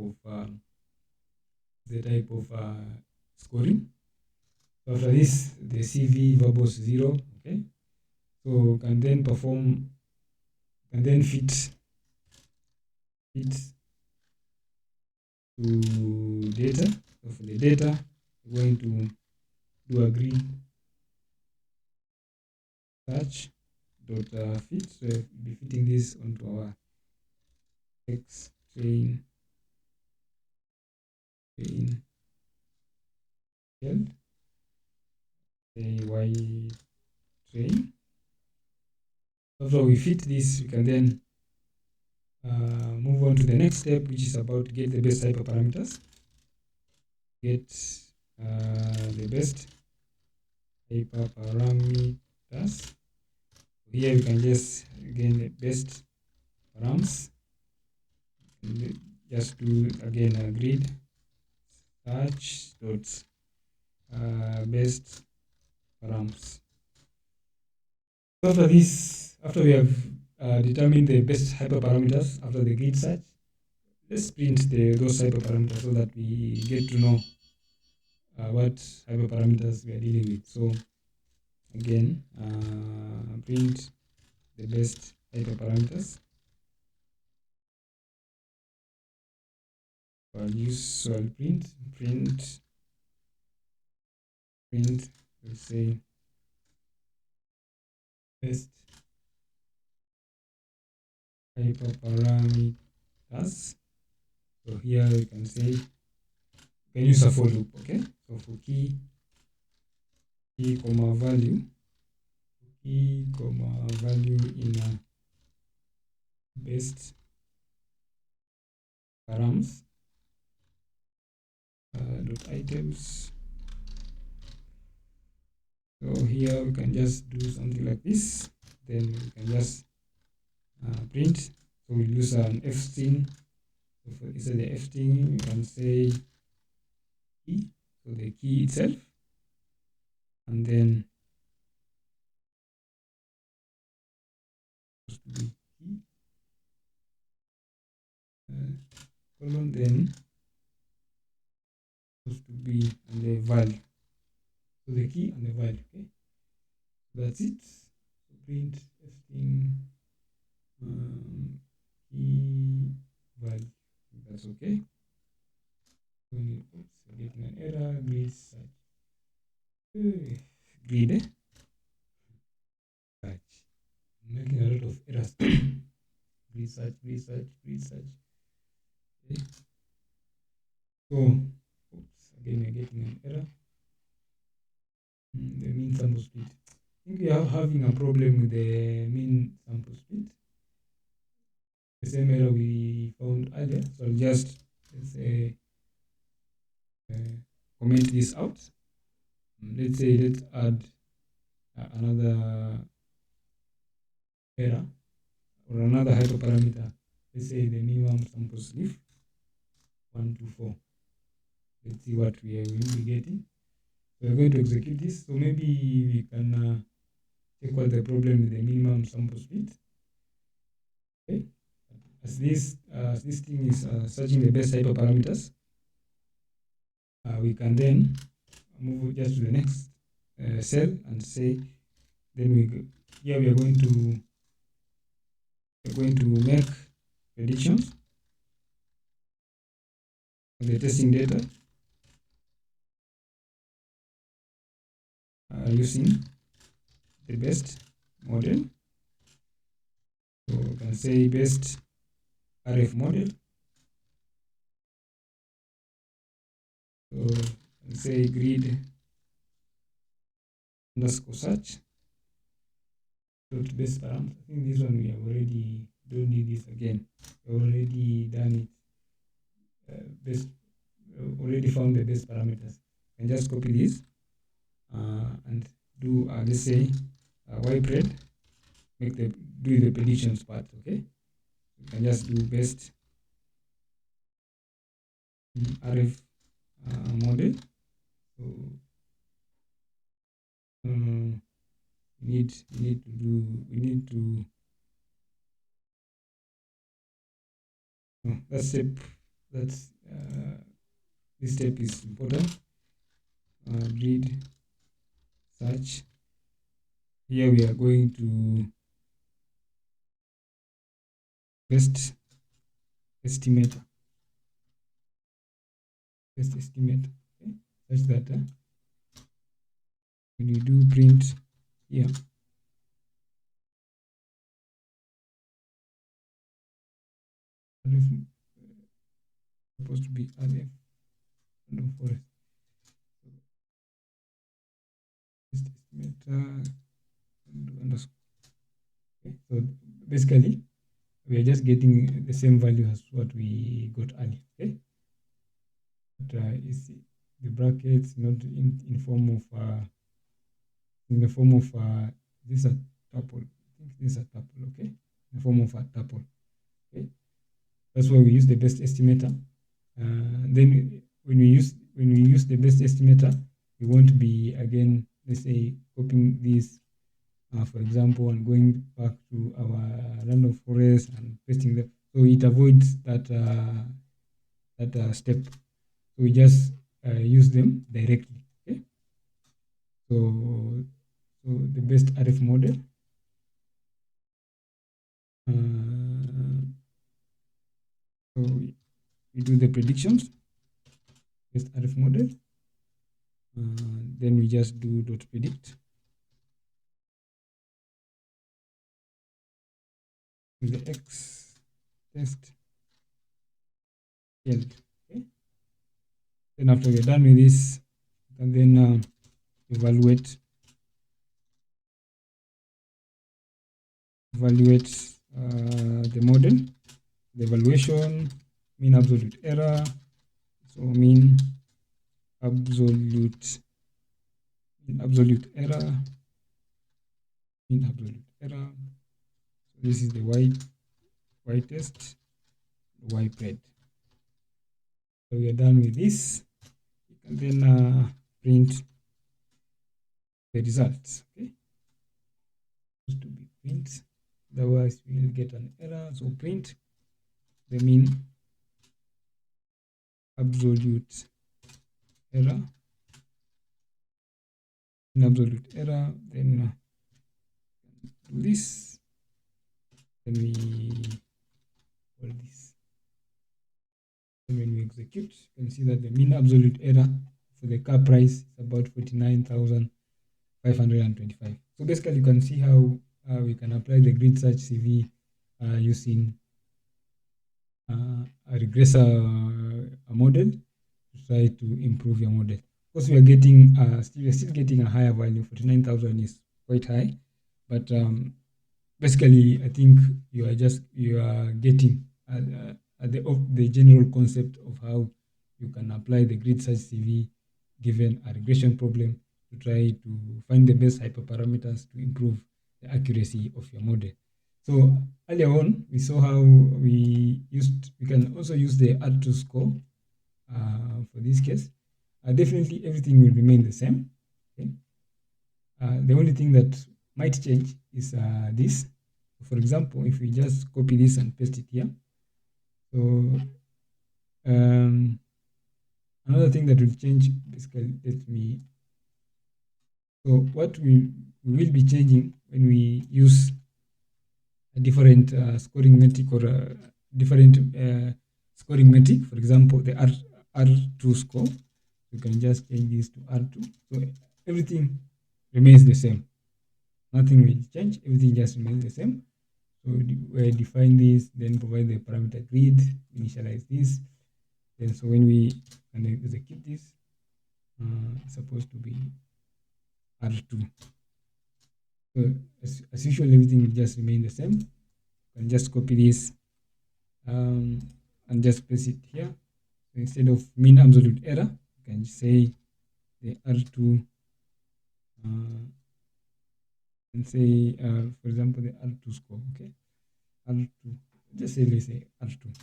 Speaker 1: of scoring. So after this, the CV verbose 0. Okay, so can then fit to data. So for the data, we're going to do a grid search dot fit. So we'll be fitting this onto our X train field, say Y train. After we fit this, we can then move on to the next step, which is about get the best hyperparameters. Get the best hyperparameters. Here we can just again the best params. And just do again a grid search dot best params. So after this, after we have determined the best hyperparameters after the grid search, let's print those hyperparameters so that we get to know what hyperparameters we are dealing with. So again, print the best hyperparameters values. So I'll print. Let's say best hyperparameters. So here we can say you can use a for loop. Okay, so for key comma value in a best params dot items. So here we can just do something like this. Then we can just print. So we'll use an F string. So for instead the F string, we can say key. So the key itself, and then supposed to be key colon, then supposed to be and the value. So the key and the value. Okay, that's it. So print string key value. That's okay. Oops, we're getting an error. Grid search. Grid search. I'm making a lot of errors. Grid search. Okay. So, oops, again we're getting an error. The mean sample split. I think we are having a problem with the mean sample split. The same error we found earlier. So I'll just let's say comment this out. Let's say let's add another error or another hyperparameter. Let's say the minimum sample sleeve 124. Let's see what we will be getting. So we're going to execute this. So maybe we can check what the problem with the minimum sample speed. Okay. As this thing is searching the best hyperparameters, we can then move just to the next cell and say, then here we are going to make predictions on the testing data using the best model. So we can say best RF model. So we can say grid underscore search dot best parameters. I think this one we have already don't need this again. We already done it. Best already found the best parameters. And just copy this and do let's say widespread. Do the predictions part. Okay, you can just do best RF model. So we need to that step. That's this step is important. Grid search. Here we are going to best estimator. Okay, such that when you do print here, supposed to be RF forest. Best estimator underscore. Okay, so basically we are just getting the same value as what we got earlier. Okay, but is the brackets not in form of in the form of this a tuple. I think this is a tuple. Okay, in the form of a tuple. Okay, that's why we use the best estimator. Then when we use the best estimator, we won't be again, let's say, copying this for example, and going back to our random forest and pasting them. So it avoids that step. So we just use them directly. Okay. So the best RF model. So we do the predictions. Best RF model. Then we just do dot predict. The X test yield. Okay. Then after we're done with this, we can then evaluate the model, the evaluation, mean absolute error. So mean absolute error. So this is the Y test, the Y spread. So we are done with this. You can then print the results. Okay, supposed to be print. Otherwise, we will get an error. So print the mean absolute error. Then do this. Then we call this. And when we execute, you can see that the mean absolute error for the car price is about 49,525. So basically, you can see how we can apply the GridSearchCV using a regressor model to try to improve your model. Of course, we are getting still getting a higher value. 49,000 is quite high, but basically, I think you are getting the general concept of how you can apply the GridSearchCV given a regression problem to try to find the best hyperparameters to improve the accuracy of your model. So earlier on, we saw how we can also use the R2 score for this case. Definitely everything will remain the same. Okay. The only thing that might change is this. For example, if we just copy this and paste it here. So another thing that will change, basically, so what we will be changing when we use a different scoring metric or a different scoring metric, for example, the R2 score, you can just change this to R2. So everything remains the same. Nothing will change, everything just remains the same. So we define this, then provide the parameter grid, initialize this. Then so when we execute this, it's supposed to be R2. So as usual, everything will just remain the same. You can just copy this and just paste it here. So instead of mean absolute error, you can say the R2 and say, for example, the R2 score. Okay, R2. Just say, let's say R2.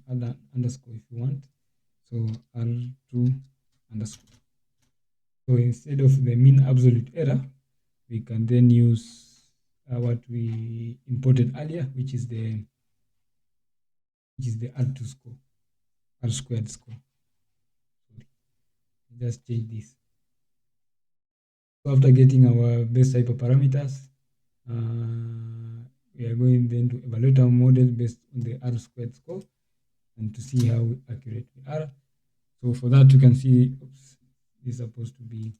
Speaker 1: Add underscore if you want. So R2 underscore. So instead of the mean absolute error, we can then use what we imported earlier, which is the R2 score, R squared score. Sorry. Just change this. So after getting our base hyperparameters, we are going then to evaluate our model based on the R squared score and to see how accurate we are. So for that, you can see, oops, this is supposed to be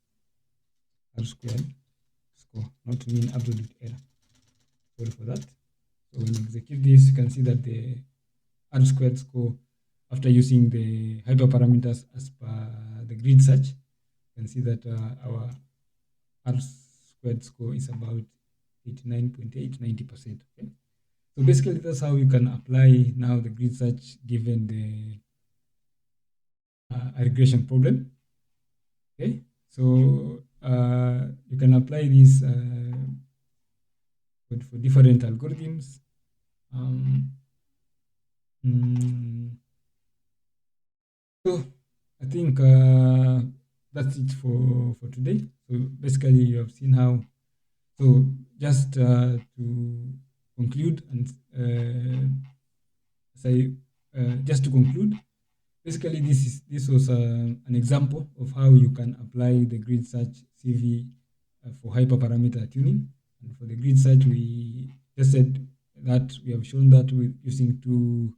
Speaker 1: R squared score, not mean absolute error. Sorry for that. So when you execute this, you can see that the R squared score, after using the hyperparameters as per the grid search, you can see that our R squared score is about 89.8, 90%. Okay. So basically, that's how you can apply now the grid search given the regression problem. Okay, so you can apply this for different algorithms. So I think that's it for today. So basically, you have seen how. So just to conclude and just to conclude, basically this was an example of how you can apply the GridSearchCV for hyperparameter tuning. And for the grid search, we just said that we have shown that with using two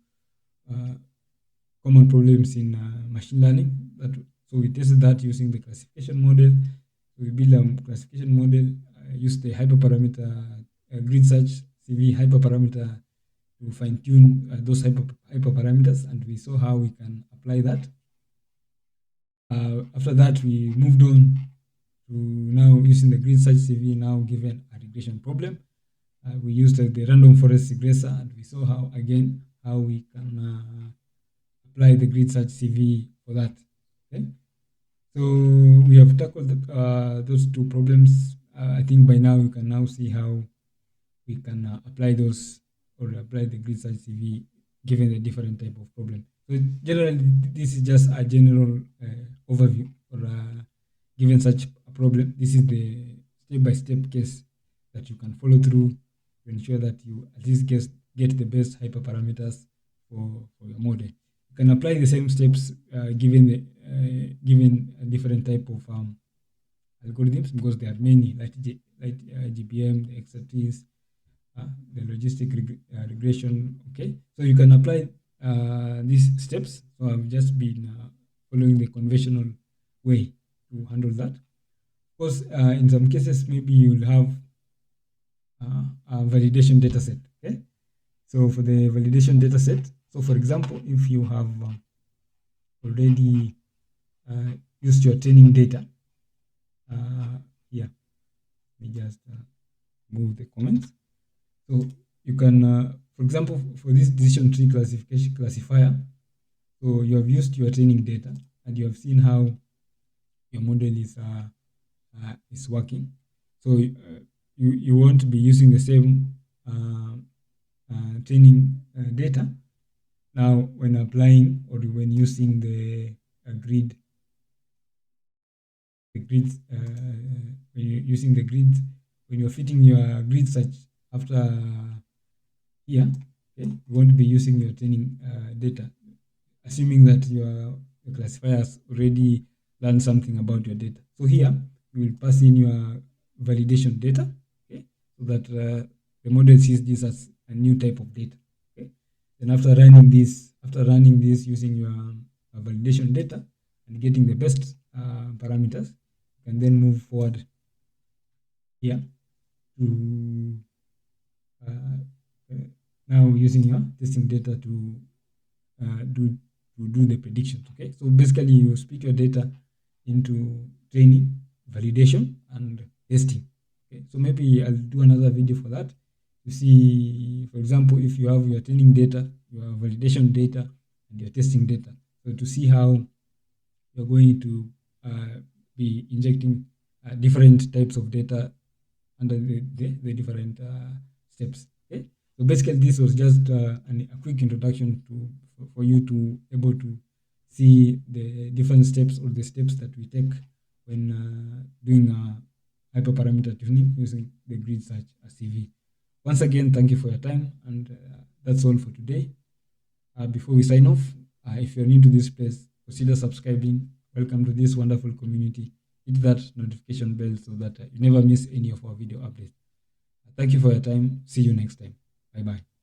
Speaker 1: common problems in machine learning. So we tested that using the classification model. So we build a classification model, use the hyperparameter GridSearchCV hyperparameter to fine tune those hyperparameters, and we saw how we can apply that. After that, we moved on to now using the GridSearchCV, now given a regression problem. We used the random forest regressor, and we saw how we can apply the GridSearchCV for that. Okay, so we have tackled those two problems. I think by now you can now see how we can apply those or apply the GridSearchCV given the different type of problem. So generally, this is just a general overview, or given such a problem, this is the step-by-step case that you can follow through to ensure that you at least get the best hyperparameters for your model. You can apply the same steps given a different type of algorithms, because there are many, like GBM, the XRTs, the logistic regression. Okay, so you can apply these steps. So I've just been following the conventional way to handle that. Of course, in some cases, maybe you'll have a validation data set. Okay, so for the validation data set, so for example, if you have already used your training data, here, let me just move the comments. So you can, for example, for this decision tree classifier, so you have used your training data and you have seen how your model is working. So you won't be using the same training data now when applying or when using the grids, when you're using the grids, when you're fitting your grid search after here, okay, you won't be using your training data, assuming that your classifier has already learned something about your data. So here, you will pass in your validation data, okay, so that the model sees this as a new type of data. Okay, then after running this using your validation data and getting the best parameters, you can then move forward here to now using your testing data to do the predictions. Okay, so basically you split your data into training, validation, and testing. Okay, so maybe I'll do another video for that to see, for example, if you have your training data, your validation data, and your testing data. So to see how you're going to be injecting different types of data under the different steps. Okay, so basically this was just a quick introduction for you to able to see the different steps or the steps that we take when doing hyperparameter tuning using the GridSearchCV. Once again, thank you for your time, and that's all for today. Before we sign off, if you're new to this place, consider subscribing. Welcome to this wonderful community. Hit that notification bell so that you never miss any of our video updates. Thank you for your time. See you next time. Bye-bye.